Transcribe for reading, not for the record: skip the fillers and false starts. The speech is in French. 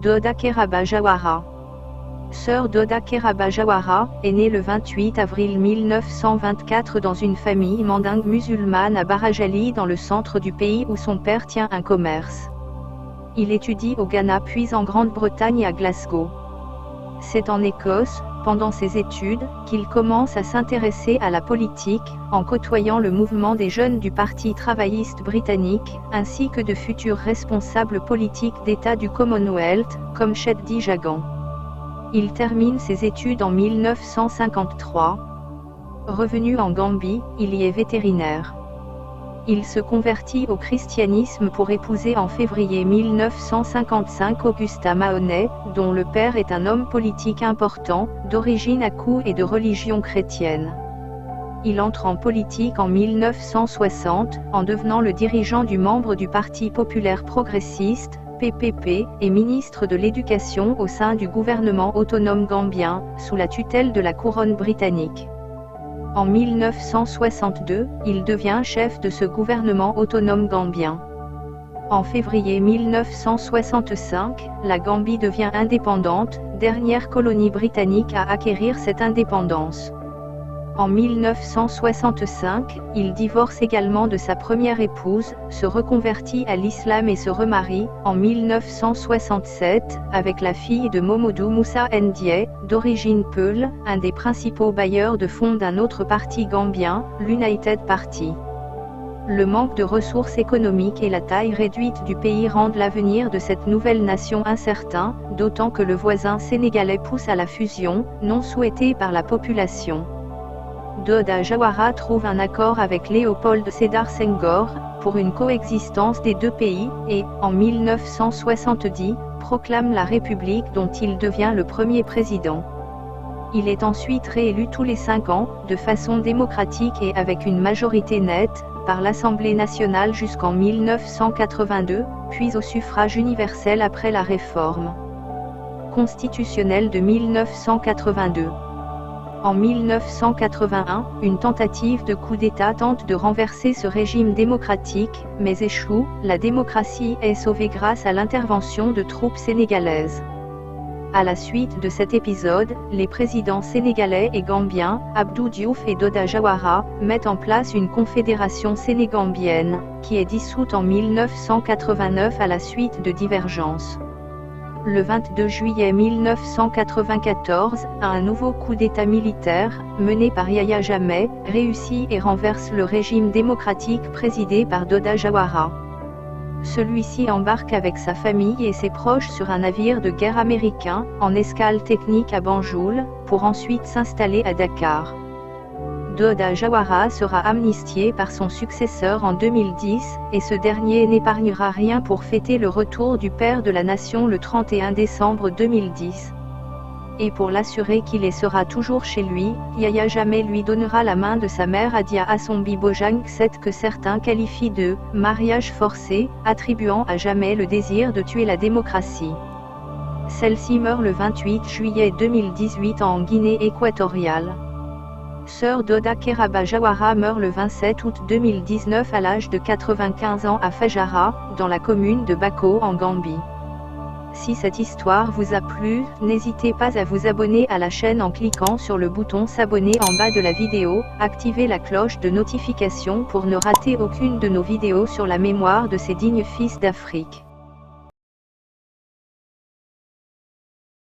Doda Keraba Jawara. Sœur Doda Keraba Jawara est née le 28 avril 1924 dans une famille mandingue musulmane à Barajali dans le centre du pays où son père tient un commerce. Il étudie au Ghana puis en Grande-Bretagne et à Glasgow. C'est en Écosse, pendant ses études, qu'il commence à s'intéresser à la politique, en côtoyant le mouvement des jeunes du Parti travailliste britannique, ainsi que de futurs responsables politiques d'État du Commonwealth, comme Cheddi Jagan. Il termine ses études en 1953. Revenu en Gambie, il y est vétérinaire. Il se convertit au christianisme pour épouser en février 1955 Augusta Mahoney, dont le père est un homme politique important, d'origine akou et de religion chrétienne. Il entre en politique en 1960, en devenant le dirigeant du membre du Parti populaire progressiste, PPP, et ministre de l'Éducation au sein du gouvernement autonome gambien, sous la tutelle de la couronne britannique. En 1962, il devient chef de ce gouvernement autonome gambien. En février 1965, la Gambie devient indépendante, dernière colonie britannique à acquérir cette indépendance. En 1965, il divorce également de sa première épouse, se reconvertit à l'islam et se remarie, en 1967, avec la fille de Momodou Moussa Ndiaye, d'origine Peul, un des principaux bailleurs de fonds d'un autre parti gambien, l'United Party. Le manque de ressources économiques et la taille réduite du pays rendent l'avenir de cette nouvelle nation incertain, d'autant que le voisin sénégalais pousse à la fusion, non souhaitée par la population. Doda Jawara trouve un accord avec Léopold Sédar Senghor, pour une coexistence des deux pays, et, en 1970, proclame la République dont il devient le premier président. Il est ensuite réélu tous les 5 ans, de façon démocratique et avec une majorité nette, par l'Assemblée nationale jusqu'en 1982, puis au suffrage universel après la réforme constitutionnelle de 1982. En 1981, une tentative de coup d'État tente de renverser ce régime démocratique, mais échoue. La démocratie est sauvée grâce à l'intervention de troupes sénégalaises. À la suite de cet épisode, les présidents sénégalais et gambiens, Abdou Diouf et Doda Jawara, mettent en place une confédération sénégambienne, qui est dissoute en 1989 à la suite de divergences. Le 22 juillet 1994, un nouveau coup d'État militaire, mené par Yahya Jammeh, réussit et renverse le régime démocratique présidé par Doda Jawara. Celui-ci embarque avec sa famille et ses proches sur un navire de guerre américain, en escale technique à Banjul, pour ensuite s'installer à Dakar. Doda Jawara sera amnistié par son successeur en 2010, et ce dernier n'épargnera rien pour fêter le retour du père de la nation le 31 décembre 2010. Et pour l'assurer qu'il sera toujours chez lui, Yahya Jammeh lui donnera la main de sa mère Adia Assombi Bojang 7 que certains qualifient de « mariage forcé », attribuant à Jammeh le désir de tuer la démocratie. Celle-ci meurt le 28 juillet 2018 en Guinée équatoriale. Sœur Doda Keraba Jawara meurt le 27 août 2019 à l'âge de 95 ans à Fajara, dans la commune de Bako en Gambie. Si cette histoire vous a plu, n'hésitez pas à vous abonner à la chaîne en cliquant sur le bouton s'abonner en bas de la vidéo, activez la cloche de notification pour ne rater aucune de nos vidéos sur la mémoire de ces dignes fils d'Afrique.